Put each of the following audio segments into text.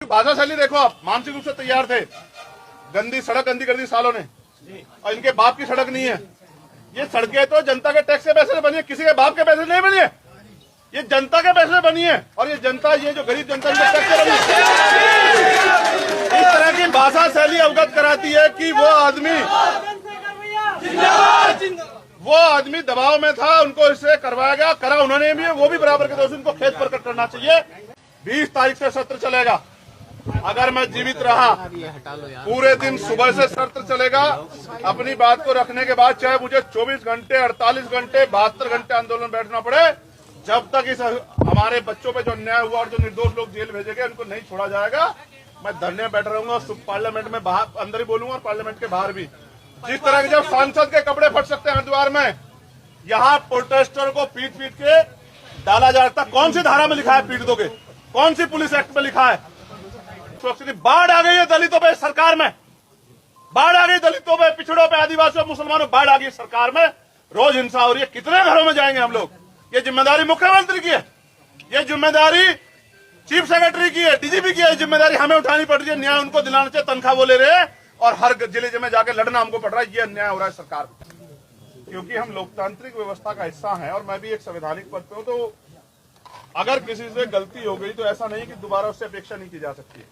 भाषा शैली देखो आप, मानसिक रूप से तैयार थे। गंदी सड़क गंदी कर दी सालों ने, और इनके बाप की सड़क नहीं है। ये सड़कें तो जनता के टैक्स के पैसे से बनी है, किसी के बाप के पैसे नहीं बनी है। ये जनता के पैसे से बनी है, और ये जनता, ये जो गरीब जनता इनके टैक्स से बनी है। इस तरह की भाषा शैली अवगत कराती है कि वो आदमी दबाव में था, उनको इससे करवाया गया, करा उन्होंने भी, वो भी बराबर के दोषी, उनको खेत पर करना चाहिए। 20 तारीख से सत्र चलेगा। अगर मैं जीवित रहा पूरे दिन सुबह से सत्र चलेगा। अपनी बात को रखने के बाद चाहे मुझे 24 घंटे, 48 घंटे, 72 घंटे आंदोलन बैठना पड़े, जब तक इस हमारे बच्चों पे जो अन्याय हुआ और जो निर्दोष लोग जेल भेजे गए उनको नहीं छोड़ा जाएगा, मैं धरने में बैठा रहूंगा। पार्लियामेंट में बाहर, अंदर ही बोलूंगा और पार्लियामेंट के बाहर भी। जिस तरह के जब सांसद के कपड़े फट सकते हैं हरिद्वार में, यहाँ प्रोटेस्टर को पीट पीट के डाला जाता। कौन सी धारा में लिखा है पीट दोगे? कौन सी पुलिस एक्ट में लिखा है? बाढ़ आ गई है दलितों पे सरकार में, बाढ़ आ गई दलितों पे, पिछड़ों पे, आदिवासियों, मुसलमानों, बाढ़ आ गई सरकार में। रोज हिंसा हो रही है। कितने घरों में जाएंगे हम लोग? ये जिम्मेदारी मुख्यमंत्री की है, ये जिम्मेदारी चीफ सेक्रेटरी की है, डीजीपी की है। जिम्मेदारी हमें उठानी पड़ रही है। न्याय उनको दिलाना चाहिए, तनख्वाह वो ले रहे हैं और हर जिले में जाकर लड़ना हमको पड़ रहा है। ये अन्याय हो रहा है सरकार, क्योंकि हम लोकतांत्रिक व्यवस्था का हिस्सा हैं और मैं भी एक संवैधानिक पद पे हूं। तो अगर किसी से गलती हो गई तो ऐसा नहीं कि दोबारा उससे अपेक्षा नहीं की जा सकती।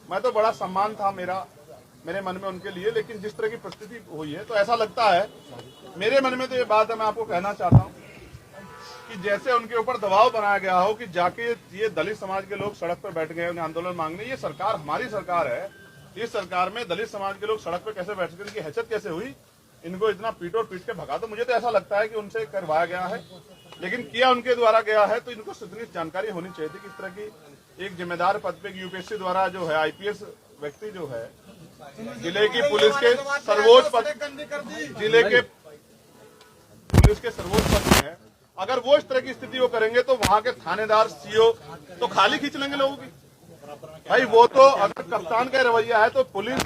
मैं तो बड़ा सम्मान था मेरे मन में उनके लिए, लेकिन जिस तरह की परिस्थिति हुई है तो ऐसा लगता है, मेरे मन में तो ये बात है, मैं आपको कहना चाहता हूं कि जैसे उनके ऊपर दबाव बनाया गया हो कि जाके ये दलित समाज के लोग सड़क पर बैठ गए, उन्हें आंदोलन मांगने। ये सरकार हमारी सरकार है। इस सरकार में दलित समाज के लोग सड़क पर कैसे बैठ गए, इनकी हैसियत कैसे हुई, इनको इतना पीटो पीट के भगा। तो मुझे तो ऐसा लगता है कि उनसे करवाया गया है, लेकिन किया उनके द्वारा गया है। तो इनको इतनी जानकारी होनी चाहिए थी कि इस तरह की एक जिम्मेदार पद पे यूपीएससी द्वारा जो है आईपीएस व्यक्ति जो है, जिले की पुलिस के सर्वोच्च पद, जिले के पुलिस के सर्वोच्च पद में है, अगर वो इस तरह की स्थिति वो करेंगे तो वहां के थानेदार, सीओ तो खाली खींच लेंगे लोगों की। भाई वो तो अगर कप्तान का रवैया है तो पुलिस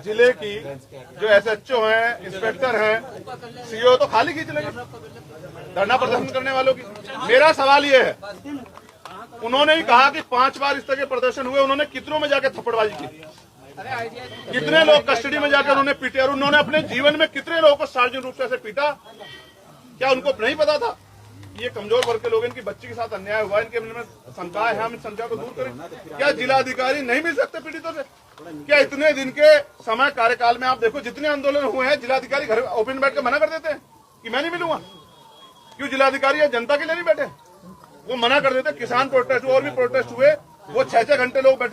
जिले की जो एसएचओ हैं, इंस्पेक्टर हैं, सीओ तो खाली खींच लेंगे धरना प्रदर्शन करने वालों की। मेरा सवाल ये है, उन्होंने ही कहा कि 5 बार इस तरह के प्रदर्शन हुए, उन्होंने कितनों में जाकर थप्पड़बाजी की, कितने लोग कस्टडी में जाकर उन्होंने पीटे, और उन्होंने अपने जीवन में कितने लोगों को सार्वजनिक रूप से ऐसे पीटा? क्या उनको नहीं पता था ये कमजोर वर्ग के लोग, इनकी बच्ची के साथ अन्याय हुआ, इनके मन में शंकाएं हैं, हम इस शंका को दूर करें? क्या जिलाधिकारी नहीं मिल सकते पीड़ितों से? क्या इतने दिन के समय कार्यकाल में आप देखो जितने आंदोलन हुए हैं, जिलाधिकारी घर ओपन बैठ के मना कर देते हैं कि मैं नहीं मिलूंगा? क्यों जिलाधिकारी या जनता के लिए नहीं बैठे? वो मना कर देते। किसान प्रोटेस्ट और भी प्रोटेस्ट हुए, वो 6-6 घंटे लोग बैठे।